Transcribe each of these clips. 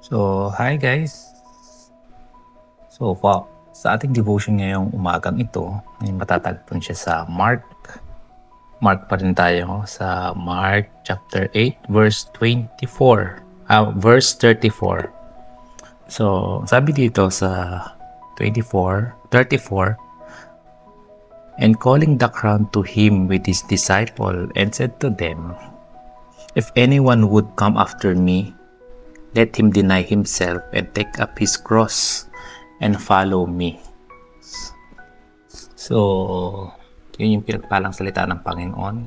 So, hi guys. Sa ating devotion ngayong umagang ito, ay matatagpuan siya sa Mark. Mark pa rin tayo sa Mark chapter 8 verse 34. So, sabi dito sa 34, and calling the crowd to him with his disciple and said to them, if anyone would come after me, let him deny himself and take up his cross and follow me. So, yun yung pinagpalang salita ng Panginoon.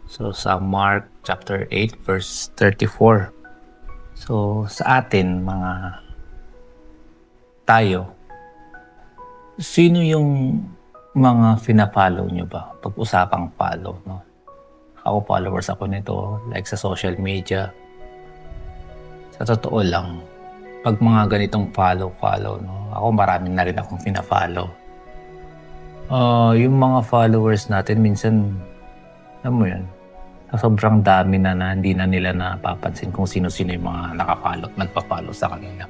So, sa Mark chapter 8 verse 34. So, sa atin, tayo, sino yung mga fina-follow nyo ba? Pag-usapang follow, no? Ako, followers ako nito, like sa social media. Sa totoo lang, pag mga ganitong follow, no? Ako marami na rin akong fina-follow. Yung mga followers natin, minsan, alam mo yun, sobrang dami na hindi na nila napapansin kung sino-sino yung mga naka-follow at nagpa-follow sa kanila.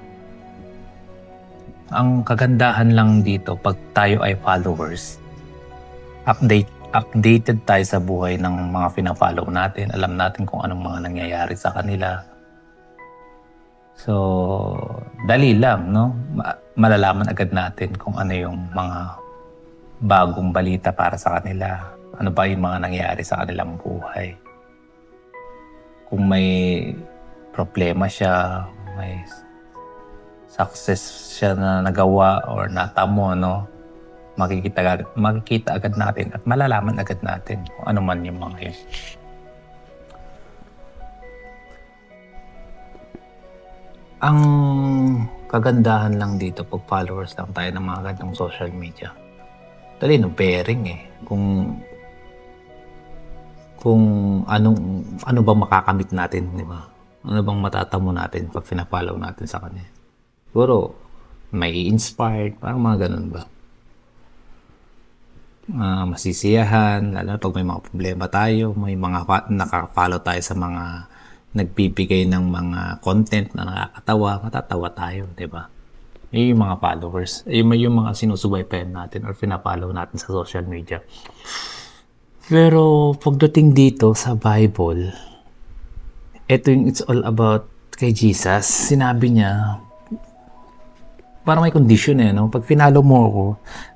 Ang kagandahan lang dito, pag tayo ay followers, updated tayo sa buhay ng mga fina-follow natin. Alam natin kung anong mga nangyayari sa kanila. So, dali lang, no? Malalaman agad natin kung ano yung mga bagong balita para sa kanila. Ano ba yung mga nangyayari sa kanilang buhay. Kung may problema siya, may success siya na nagawa or natamo, no? Makikita agad natin at malalaman agad natin kung ano man yung mga yun. Ang kagandahan lang dito pag followers lang tayo ng mga ganitong social media. Dali no, bearing eh. Kung ano bang makakamit natin, di ba? Ano bang matatamo natin pag fina-follow natin sa kanya? Siguro, may inspired, parang mga ganun ba? Masisiyahan, lalo na pag may mga problema tayo, may mga naka-follow tayo sa mga nagbibigay ng mga content na nakakatawa, matatawa tayo, di ba? Yung mga followers, yung mga sinusubaybayan natin or fina-follow natin sa social media. Pero pagdating dito sa Bible, ito yung it's all about kay Jesus. Sinabi niya, parang may condition no? Pag finalo mo ako,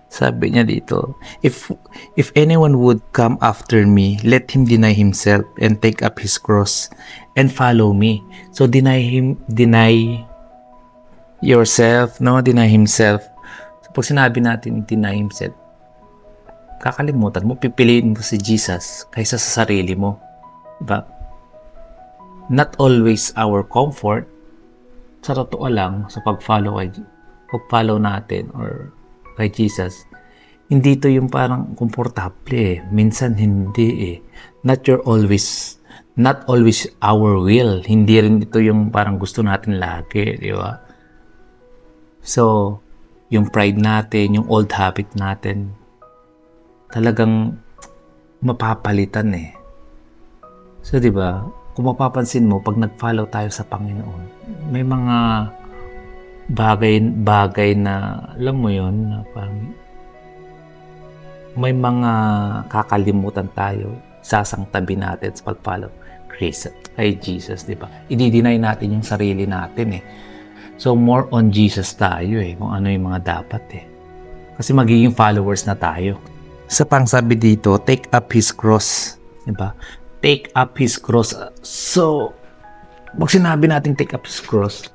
sabi niya dito, if anyone would come after me, let him deny himself and take up his cross and follow me. So deny yourself, no? Deny himself. So pag sinabi natin deny himself, kakalimutan mo, pipiliin mo si Jesus kaysa sa sarili mo. Diba? Not always our comfort. Sa totoo lang, sa pag-follow natin or kay Jesus, hindi to yung parang komportable eh. Minsan hindi eh. Not always our will. Hindi rin ito yung parang gusto natin lagi, di ba? So, yung pride natin, yung old habit natin, talagang mapapalitan eh. So, di ba? Kung mapapansin mo, pag nag-follow tayo sa Panginoon, may mga bagay na alam mo yon na parang may mga kakalimutan tayo, sasangtabi natin sa pag-follow kay Jesus, di ba? I-deny natin yung sarili natin eh. So more on Jesus tayo eh, kung ano yung mga dapat eh. Kasi magiging followers na tayo. Sa pang sabi dito, take up his cross, di ba? Take up his cross. So pag sinabi natin take up his cross,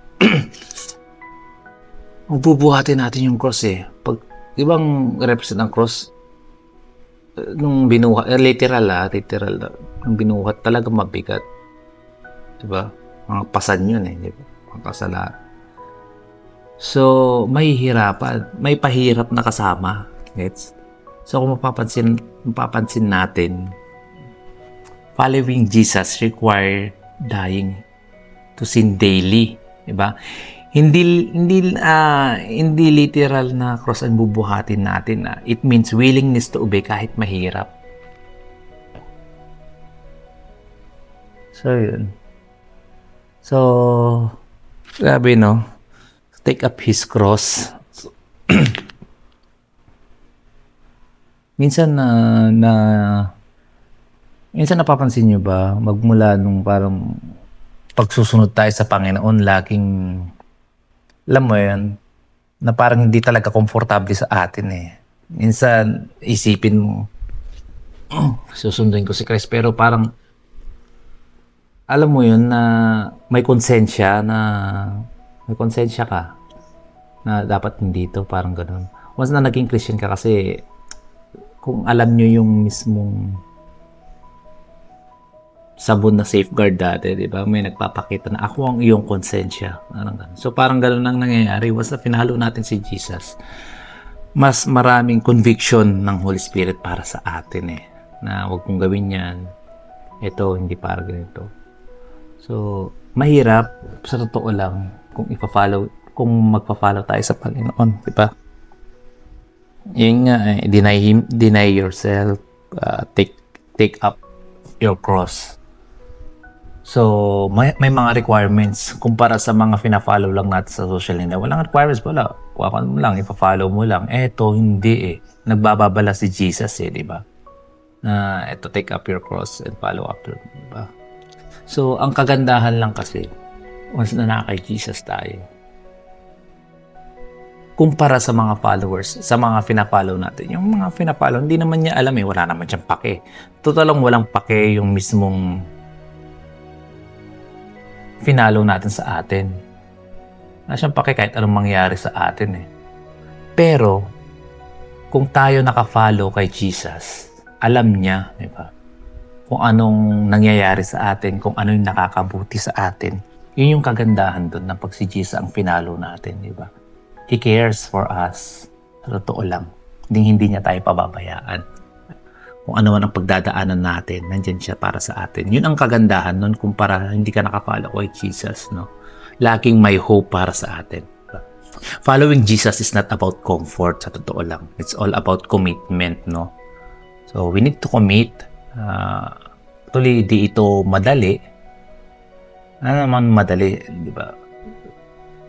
bubuhatin natin yung cross eh. Pag, di ba ang represent ng cross, nung binuhat, literal na, nung binuhat talaga mabigat. Di ba? Mga pasan yun eh, di ba? Mga kasalanan. So, may pahirap na kasama. Gets? So, kung mapapansin natin, following Jesus require dying to sin daily. Di ba? Hindi literal na cross ang bubuhatin natin. It means willingness to obey kahit mahirap. So, yun. So, Sabi, no? Take up his cross. Minsan minsan napapansin nyo ba, magmula nung parang pagsusunod tayo sa Panginoon, laging, alam mo yan, na parang hindi talaga komportable sa atin eh. Minsan, isipin mo, susunduin ko si Christ, pero parang, alam mo yun, na may konsensya ka, na dapat hindi to, parang ganun. Once na naging Christian ka kasi, kung alam nyo yung mismong sabon na safeguard dati, di ba? May nagpapakita na ako ang iyong konsensya. So parang ganun ang nangyayari. Once na finalo natin si Jesus, mas maraming conviction ng Holy Spirit para sa atin eh. Na huwag kong gawin yan. Ito, hindi para ganito. So, mahirap sa totoo lang kung magpa-follow tayo sa Panginoon, di ba? Yun nga, deny yourself, take up your cross. So, may mga requirements kumpara sa mga fina-follow lang natin sa social media. Walang requirements, wala. Kuha mo lang, ipa-follow mo lang. Eto, hindi eh. Nagbababala si Jesus eh, di ba? Na eto, take up your cross and follow after, di ba? So, ang kagandahan lang kasi, once na kay Jesus tayo, kumpara sa mga followers, sa mga fina-follow natin. Yung mga fina-follow, hindi naman niya alam eh, wala naman siyang pake. Totalang walang pake yung mismong finalo natin sa atin. Wala siyang pake kahit anong mangyari sa atin eh. Pero, kung tayo naka-follow kay Jesus, alam niya, di ba? Kung anong nangyayari sa atin, kung ano yung nakakabuti sa atin. Yun yung kagandahan doon ng pag si Jesus ang finalo natin, di ba? He cares for us. Sa totoo lang. Hindi niya tayo pababayaan. Kung ano man ang pagdadaanan natin, nandyan siya para sa atin. Yun ang kagandahan nun kumpara hindi ka nakapalo kay Jesus, no? Laging may hope para sa atin. Following Jesus is not about comfort, sa totoo lang. It's all about commitment, no? So, we need to commit. Tuloy, di ito madali. Ano naman madali, di ba?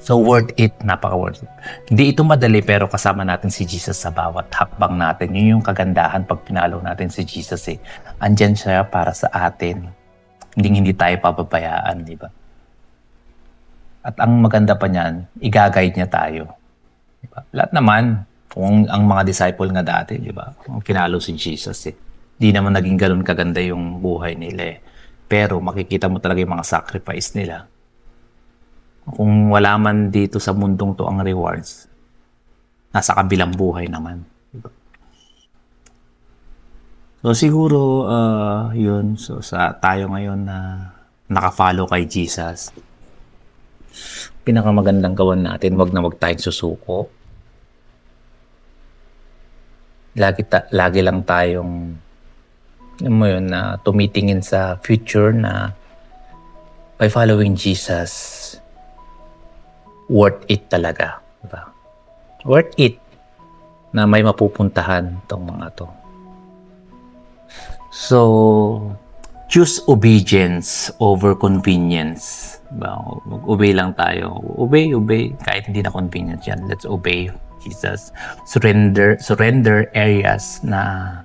So, worth it. Napaka-worth it. Hindi ito madali pero kasama natin si Jesus sa bawat hakbang natin. Yun yung kagandahan pag pinalo natin si Jesus eh. Andyan siya para sa atin. Hindi tayo pababayaan, di ba? At ang maganda pa niyan, i-guide niya tayo. Diba? Lahat naman, kung ang mga disciple nga dati, di ba? Ang pinalo si Jesus eh. Di naman naging ganun kaganda yung buhay nila eh. Pero makikita mo talaga yung mga sacrifice nila. Kung wala man dito sa mundong to ang rewards, nasa kabilang buhay naman. Diba? So siguro, yun. So tayo ngayon na naka-follow kay Jesus, pinakamagandang gawan natin, wag tayong susuko. Lagi lang tayong, yun, na tumitingin sa future na by following Jesus, worth it talaga. Diba? Worth it na may mapupuntahan tong mga to. So, choose obedience over convenience. Diba? Obey lang tayo. Obey. Kahit hindi na convenience yan. Let's obey Jesus. Surrender areas na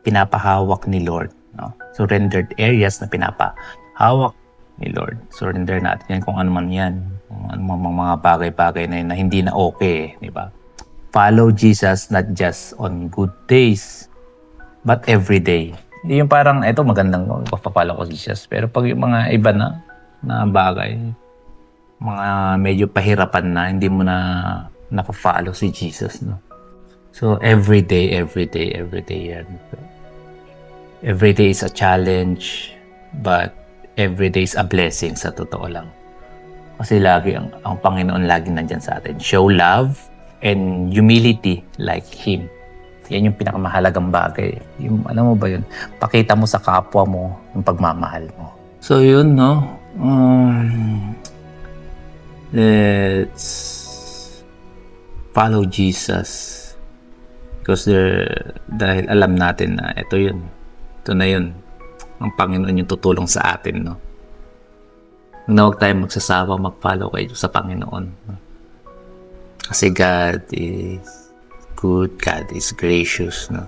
pinapahawak ni Lord. No? Surrendered areas na pinapahawak ni Lord. Surrender natin yan kung ano man yan. Kung ano mga bagay-bagay na yun na hindi na okay. Diba? Follow Jesus not just on good days, but every day. Yung parang, eto magandang papapalo ko Jesus. Pero pag yung mga iba na bagay, mga medyo pahirapan na, hindi mo na napafollow si Jesus. No? So, every day yan. Every day is a challenge, but every day is a blessing sa totoo lang. Kasi lagi, ang Panginoon lagi nandyan sa atin. Show love and humility like Him. Yan yung pinakamahalagang bagay. Yung, alam mo ba yun? Pakita mo sa kapwa mo yung pagmamahal mo. So yun, no? Let's follow Jesus. Because dahil alam natin na ito yun. Ito na yun. Ang Panginoon yung tutulong sa atin, no? na huwag tayong magsasawang mag-follow kay Diyos sa Panginoon. Kasi God is good, God is gracious, no?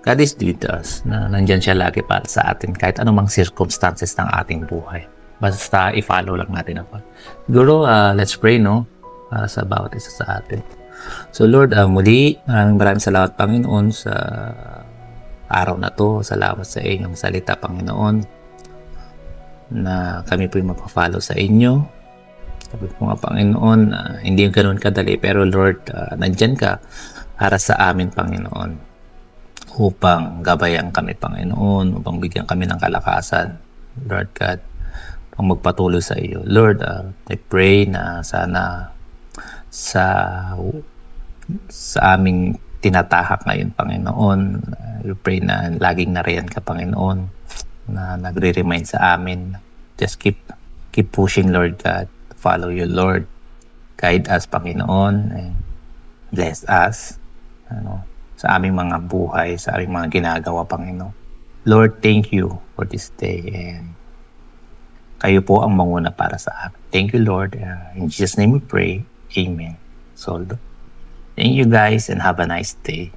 God is with us, na nandyan siya lagi para sa atin kahit anumang circumstances ng ating buhay. Basta i-follow lang natin ako. Siguro, let's pray, no? Para sa bawat isa sa atin. So Lord, muli, maraming salamat, Panginoon, sa araw na to. Salamat sa inyong salita, Panginoon, na kami po yung magpa-follow sa inyo. Sabi po nga, Panginoon, hindi yung ganun kadali, pero Lord, nandyan ka para sa amin, Panginoon, upang gabayan kami, Panginoon, upang bigyan kami ng kalakasan, Lord God, upang magpatuloy sa iyo. Lord, I pray na sana sa aming tinatahak ngayon, Panginoon, I pray na laging nariyan ka, Panginoon, na nagre-remind sa amin. Just keep pushing, Lord God. Follow you, Lord. Guide us, Panginoon, and bless us sa aming mga buhay, sa aming mga ginagawa, Panginoon. Lord, thank you for this day, and kayo po ang manguna para sa amin. Thank you, Lord. In Jesus' name we pray. Amen. So, thank you guys, and have a nice day.